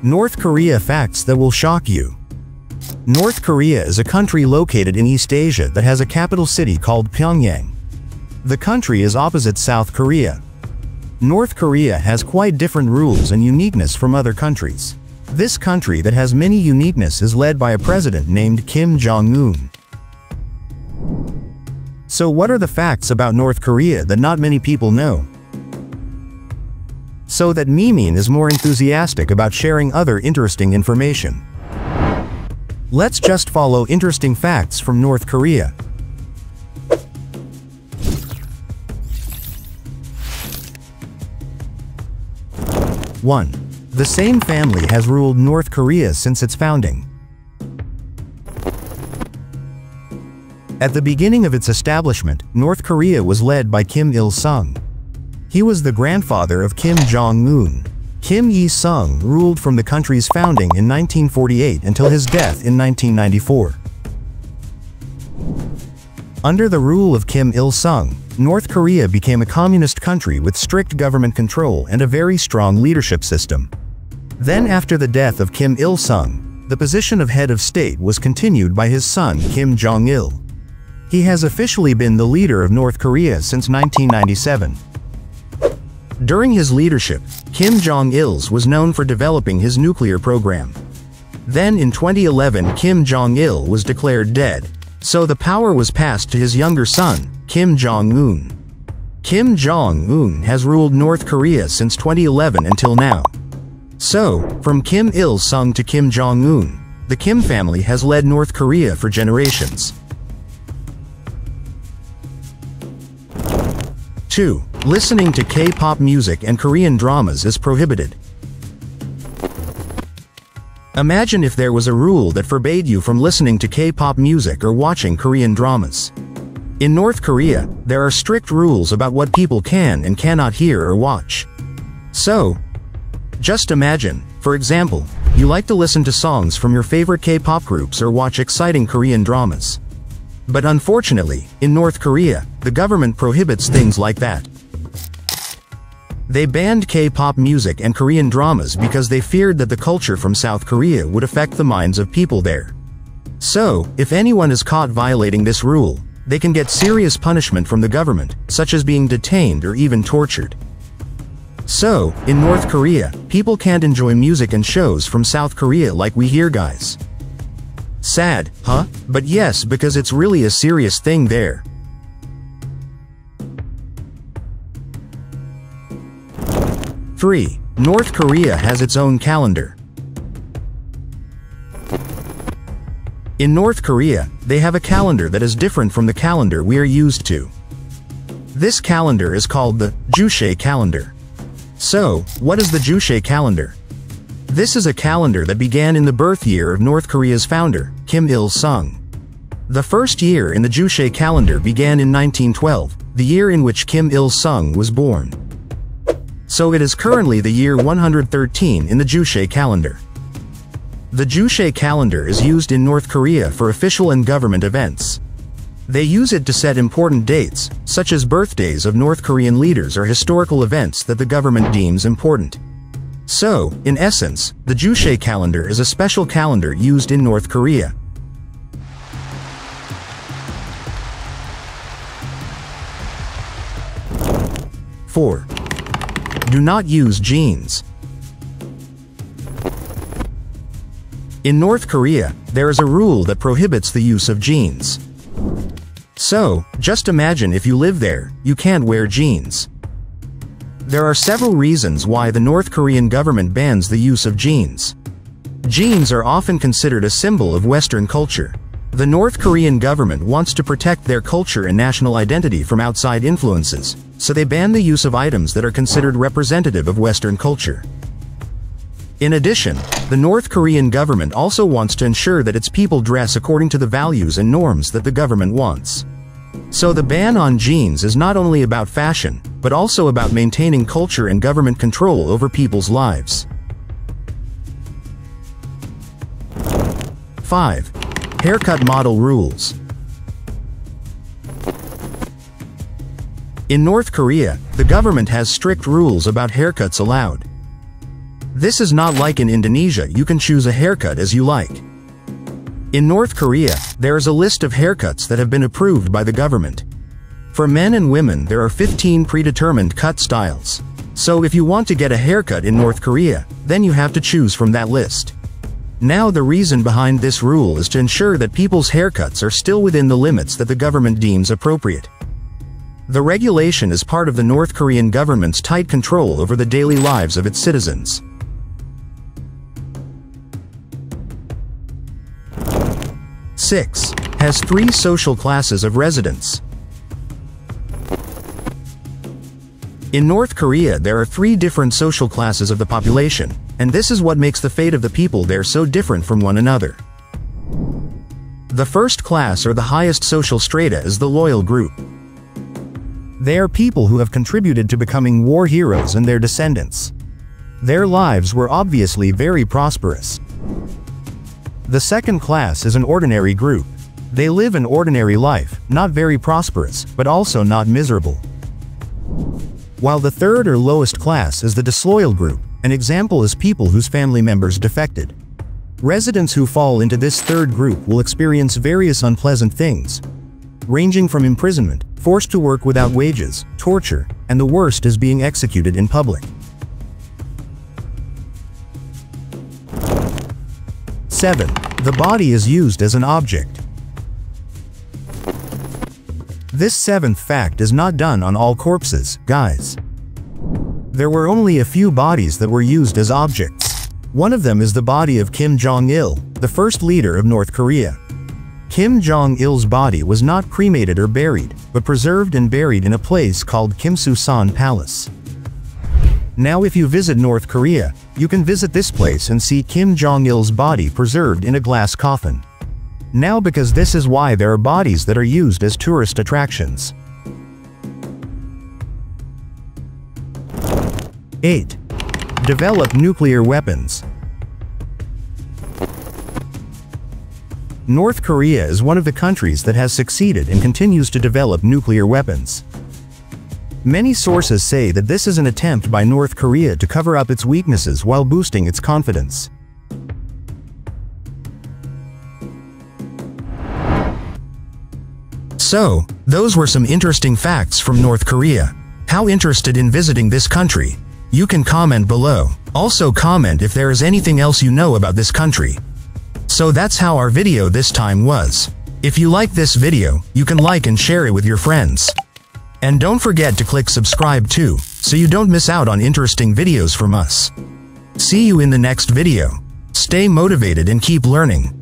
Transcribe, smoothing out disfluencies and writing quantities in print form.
North Korea facts that will shock you. North Korea is a country located in East Asia that has a capital city called Pyongyang. The country is opposite South Korea. North Korea has quite different rules and uniqueness from other countries. This country that has many uniqueness is led by a president named Kim Jong-un. So what are the facts about North Korea that not many people know? So that Mimin is more enthusiastic about sharing other interesting information. Let's just follow interesting facts from North Korea. 1. The same family has ruled North Korea since its founding. At the beginning of its establishment, North Korea was led by Kim Il-sung. He was the grandfather of Kim Jong-un. Kim Il-sung ruled from the country's founding in 1948 until his death in 1994. Under the rule of Kim Il-sung, North Korea became a communist country with strict government control and a very strong leadership system. Then after the death of Kim Il-sung, the position of head of state was continued by his son Kim Jong-il. He has officially been the leader of North Korea since 1997. During his leadership, Kim Jong-il was known for developing his nuclear program. Then in 2011 Kim Jong-il was declared dead, so the power was passed to his younger son, Kim Jong-un. Kim Jong-un has ruled North Korea since 2011 until now. So, from Kim Il-sung to Kim Jong-un, the Kim family has led North Korea for generations. 2. Listening to K-pop music and Korean dramas is prohibited. Imagine if there was a rule that forbade you from listening to K-pop music or watching Korean dramas. In North Korea, there are strict rules about what people can and cannot hear or watch. So, just imagine, for example, you like to listen to songs from your favorite K-pop groups or watch exciting Korean dramas. But unfortunately, in North Korea, the government prohibits things like that. They banned K-pop music and Korean dramas because they feared that the culture from South Korea would affect the minds of people there. So, if anyone is caught violating this rule, they can get serious punishment from the government, such as being detained or even tortured. So, in North Korea, people can't enjoy music and shows from South Korea like we here guys. Sad, huh? But yes, because it's really a serious thing there. 3. North Korea has its own calendar. In North Korea, they have a calendar that is different from the calendar we are used to. This calendar is called the Juche calendar. So, what is the Juche calendar? This is a calendar that began in the birth year of North Korea's founder, Kim Il-sung. The first year in the Juche calendar began in 1912, the year in which Kim Il-sung was born. So it is currently the year 113 in the Juche calendar. The Juche calendar is used in North Korea for official and government events. They use it to set important dates, such as birthdays of North Korean leaders or historical events that the government deems important. So, in essence, the Juche calendar is a special calendar used in North Korea. 4. Do not use jeans. In North Korea, there is a rule that prohibits the use of jeans. So, just imagine if you live there, you can't wear jeans. There are several reasons why the North Korean government bans the use of jeans. Jeans are often considered a symbol of Western culture. The North Korean government wants to protect their culture and national identity from outside influences, so they ban the use of items that are considered representative of Western culture. In addition, the North Korean government also wants to ensure that its people dress according to the values and norms that the government wants. So the ban on jeans is not only about fashion, but also about maintaining culture and government control over people's lives. 5. Haircut model rules. In North Korea, the government has strict rules about haircuts allowed. This is not like in Indonesia, you can choose a haircut as you like. In North Korea, there is a list of haircuts that have been approved by the government. For men and women, there are 15 predetermined cut styles. So if you want to get a haircut in North Korea, then you have to choose from that list. Now the reason behind this rule is to ensure that people's haircuts are still within the limits that the government deems appropriate. The regulation is part of the North Korean government's tight control over the daily lives of its citizens. 6. Has 3 social classes of residents. In North Korea, there are 3 different social classes of the population, and this is what makes the fate of the people there so different from one another. The first class, or the highest social strata, is the loyal group. They are people who have contributed to becoming war heroes and their descendants. Their lives were obviously very prosperous. The second class is an ordinary group. They live an ordinary life, not very prosperous, but also not miserable. While the third or lowest class is the disloyal group. An example is people whose family members defected. Residents who fall into this third group will experience various unpleasant things, ranging from imprisonment, forced to work without wages, torture, and the worst is being executed in public. 7. The body is used as an object. This 7th fact is not done on all corpses, guys. There were only a few bodies that were used as objects. One of them is the body of Kim Jong-il, the first leader of North Korea. Kim Jong-il's body was not cremated or buried, but preserved and buried in a place called Kimsusan Palace. Now if you visit North Korea, you can visit this place and see Kim Jong-il's body preserved in a glass coffin. Now because this is why there are bodies that are used as tourist attractions. 8. Develop nuclear weapons. North Korea is one of the countries that has succeeded and continues to develop nuclear weapons. Many sources say that this is an attempt by North Korea to cover up its weaknesses while boosting its confidence. So, those were some interesting facts from North Korea. How interested in visiting this country? You can comment below. Also comment if there is anything else you know about this country. So that's how our video this time was. If you like this video, you can like and share it with your friends. And don't forget to click subscribe too, so you don't miss out on interesting videos from us. See you in the next video. Stay motivated and keep learning.